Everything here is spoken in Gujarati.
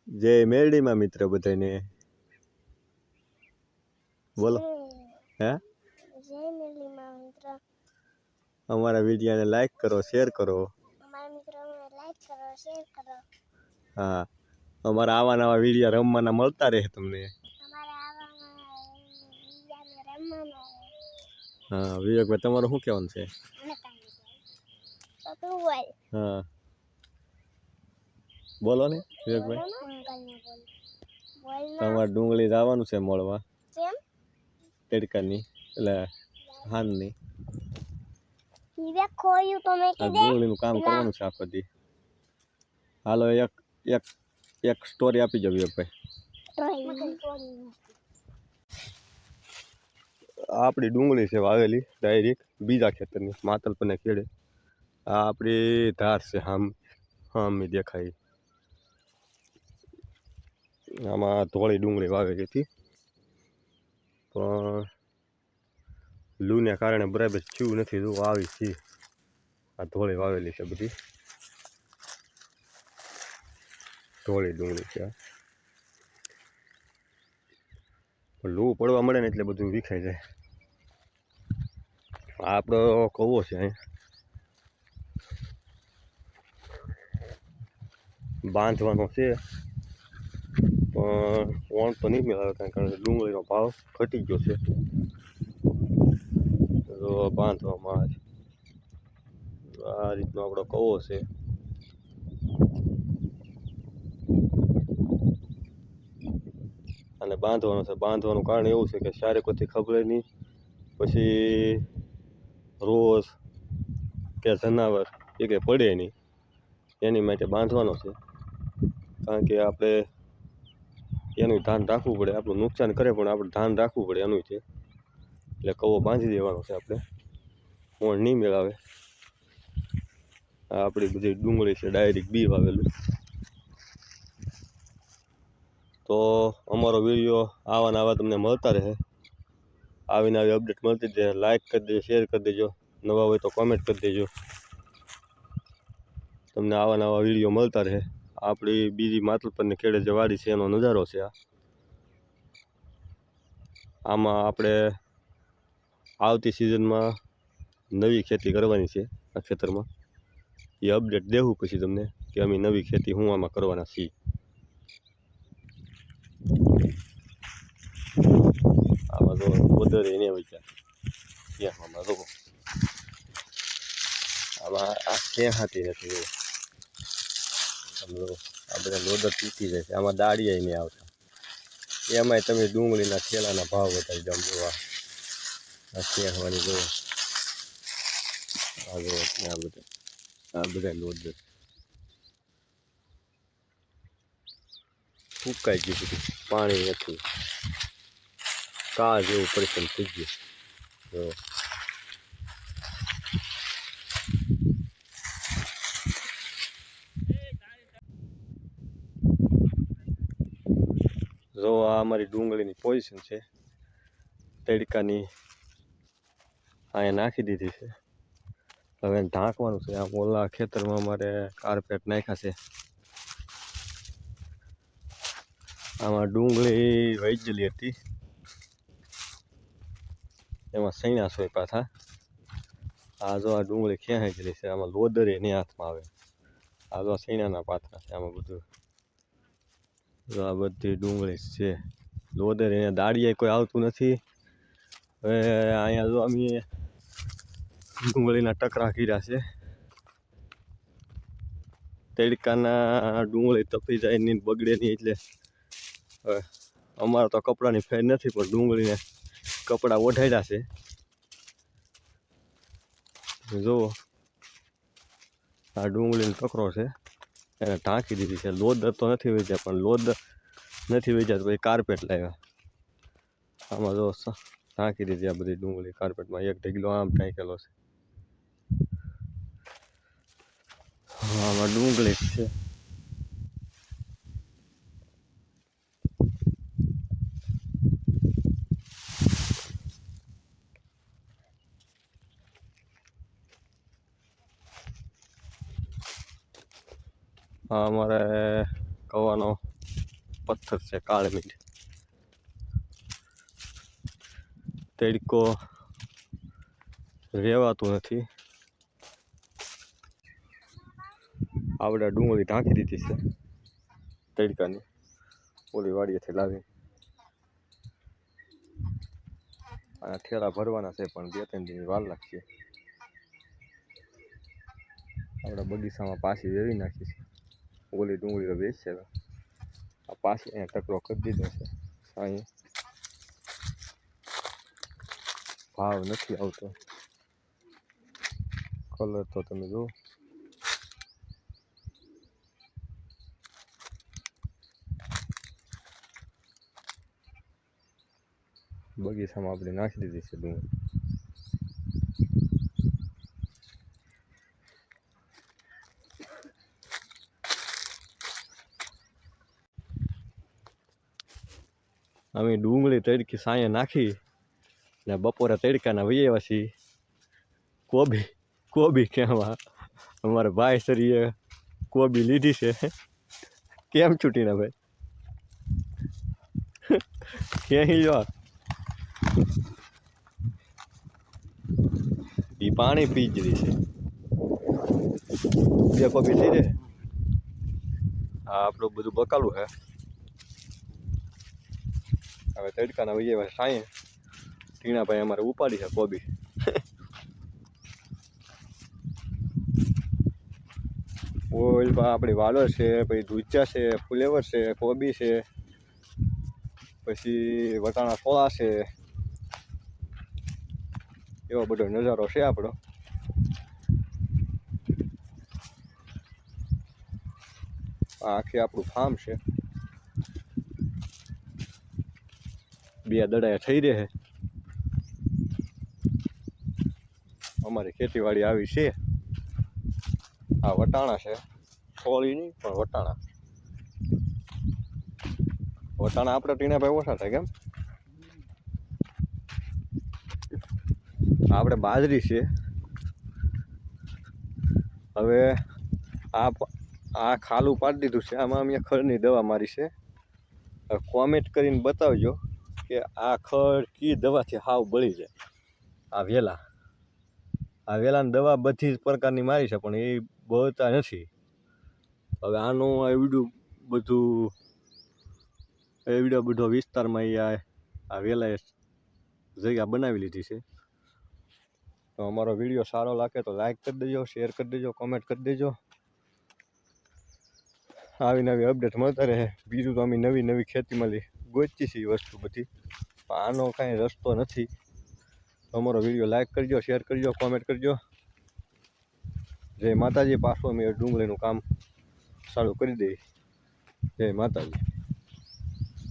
જય મેરડીમાં મિત્ર બધાને બોલો હે જય મેરડીમાં મિત્ર અમારા વિડીયોને લાઈક કરો શેર કરો અમારા મિત્રોને લાઈક કરો શેર કરો હા અમારા આવા નવા વિડીયો રમવાના મળતા રહે તમને અમારા આવા વિડીયો રમવાના હા વિવેકભાઈ તમારું શું કહેવાનું છે હા બોલો ને વિવેકભાઈ તમારે ડુંગળી જવાનું છે મળવા તડકાની એટલે હાનની ડુંગળીનું કામ કરવાનું છે આખો દી હાલો એક એક એક સ્ટોરી આપી જાવ વિવેકભાઈ આપણી ડુંગળી છે વાવેલી ડાયરેક્ટ બીજા ખેતરની માતલપને ખેડે આ આપણી ધાર છે હામી દેખાય આમાં ધોળી ડુંગળી વાવેલી હતી પણ લૂને કારણે બરાબર થયું નથી જો આવી છે આ ધોળી વાવેલી છે બધી ધોળી ડુંગળી છે લૂ પડવા મળે ને એટલે બધું વિખાઈ જાય આપણો કવો છે અહીં બાંધવાનો છે પણ કોણ તો નહીં મેળવે કારણ કે ડુંગળીનો ભાવ ઘટી ગયો છે તો બાંધવામાં આવે આ રીતનો આપણો કવો છે અને બાંધવાનું છે બાંધવાનું કારણ એવું છે કે સારે કોઈથી ખબર નહીં પછી રોજ કે જનાવર એ કંઈ પડે નહીં એની માટે બાંધવાનો છે કારણ કે આપણે એનું ધ્યાન રાખવું પડે આપણું નુકસાન કરે પણ આપણે ધ્યાન રાખવું પડે એનું છે એટલે કવો બાંધી દેવાનો છે આપણે કોણ નહીં મેળાવે આપણી બધી ડુંગળી છે ડાયરેક્ટ બી વાવેલું તો અમારો વિડીયો આવા ને આવા તમને મળતા રહે આવીને આવી અપડેટ મળતી જ રહે લાઈક કરી દેજો શેર કરી દેજો નવા હોય તો કોમેન્ટ કરી દેજો તમને આવા નવા વિડીયો મળતા રહે આપણી બીજી માતલપરની ખેડે જે વાડી છે એનો નજારો છે આમાં આપણે આવતી સિઝનમાં નવી ખેતી કરવાની છે આ ખેતરમાં એ અપડેટ દેવું પછી તમને કે અમે નવી ખેતી હું આમાં કરવાના છીએ આમાં તો વધારે એને વિચાર આમાં તો આમાં આ ખેહાતી નથી આ બધા લોડર તૂટી જાય છે આમાં દાળિયા નહીં આવતા એમાંય તમે ડુંગળીના થેલાના ભાવ વધારી જાવ જોવા આ ખેહવાની જો આ બધા લોડર ફૂંકાઈ ગયું બધું પાણી નથી કા જેવું પરિશ્રમ થઈ ગયું જો આ અમારી ડુંગળીની પોઝિશન છે તડકાની અહીંયા નાખી દીધી છે હવે ઢાંકવાનું છે આ ઓલા ખેતરમાં અમારે કાર્પેટ નાખ્યા છે આમાં ડુંગળી વહી ગયેલી હતી એમાં સૈણા સોય પાછા આ જો આ ડુંગળી ખેંચાઈ ગયેલી છે આમાં લોદર એની હાથમાં આવે આ જો સૈણાના પાથરા છે આમાં બધું જો આ બધી ડુંગળી છે લોદર એને દાળિયા કોઈ આવતું નથી હવે અહીંયા જો અમે ડુંગળીના ટકરા કર્યા છે તડકાના ડુંગળી તપી જાય નહીં બગડે નહીં એટલે હવે અમારે તો કપડાની ફેર નથી પણ ડુંગળીને કપડાં ઓઢાડ્યા છે જુઓ આ ડુંગળીનો ટકરો છે એને ઢાંકી દીધી છે લોદર તો નથી વેચ્યા પણ લોદર નથી વેચ્યા તો પછી કાર્પેટ લાવ્યા આમાં જો ઢાંકી દીધી આ બધી ડુંગળી કાર્પેટમાં એક ઢગલો આમ ઢાંકેલો છે આમાં ડુંગળી છે આ અમારે કવાનો પથ્થર છે કાળી મીંડ. તડકો રહેવાતું નથી. આવડા ડુંગળી ઢાંકી દીધી છે તડકાની, ઓલી વાડીએથી લાવી. આ ઠેલા ભરવાના છે પણ 2-3 દિવસ વાર લાગશે. આપણા બગીચામાં પાછી વેવી નાખી છે. ઓલી ડુંગળી તો વેચશે. આ પાછી અહીંયા ટકરો કરી દીધો છે. અહીં ભાવ નથી આવતો. કલર તો તમે જુઓ. બગીચામાં આપણે નાખી દીધી છે ડુંગળી. અમે ડુંગળી તડકી સાંયે નાખી ને બપોરે તડકાના વહી આવ્યા છીએ. કોબી કહેવા અમારા ભાઈ સરીએ કોબી લીધી છે. કેમ છૂટીને ભાઈ ક્યાંય જો એ પાણી પી જ રહી છે. બે કોબી થઈ જાય. આ આપણું બધું બકાલું છે. હવે તડકાના વહી આવ્યા સાંયે. ટીણાભાઈ અમારે ઉપાડી છે કોબી. ઓલ આપણી વાલોર છે, પછી દૂધિયા છે, ફુલેવર છે, કોબી છે, પછી વટાણા સોળા છે. એવો બધો નજારો છે આપણો. આખી આપણું ફાર્મ છે. 2 દડાએ થઈ રહે. અમારી ખેતીવાડી આવી છે. આ વટાણા છે, સોળી નહીં પણ વટાણા. વટાણા આપણે ટીણાભાઈ ઓછા થાય કેમ. આપણે બાજરી છે. હવે આ ખાલું પાડી દીધું છે. આમાં અમે ખડની દવા મારી છે. કોમેન્ટ કરીને બતાવજો કે આ ખડ કી દવાથી હાવ બળી જાય. આ વેલાની દવા બધી જ પ્રકારની મારી છે પણ એ બળતા નથી. હવે આનું વિડીયો બધો વિસ્તારમાં આ વેલાએ જગ્યા બનાવી લીધી છે. તો અમારો વિડીયો સારો લાગે તો લાઈક કરી દેજો, શેર કરી દેજો, કોમેન્ટ કરી દેજો. આવી નવી અપડેટ મળતા રહે. બીજું તો અમે નવી ખેતીમાં ગોચી છે વસ્તુ બધી. આનો કાંઈ રસ્તો નથી. અમારો વિડીયો લાઈક કરજો, શેર કરજો, કોમેન્ટ કરજો. જય માતાજી. પાછું અમે ડુંગળીનું કામ ચાલુ કરી દઈએ. જય માતાજી.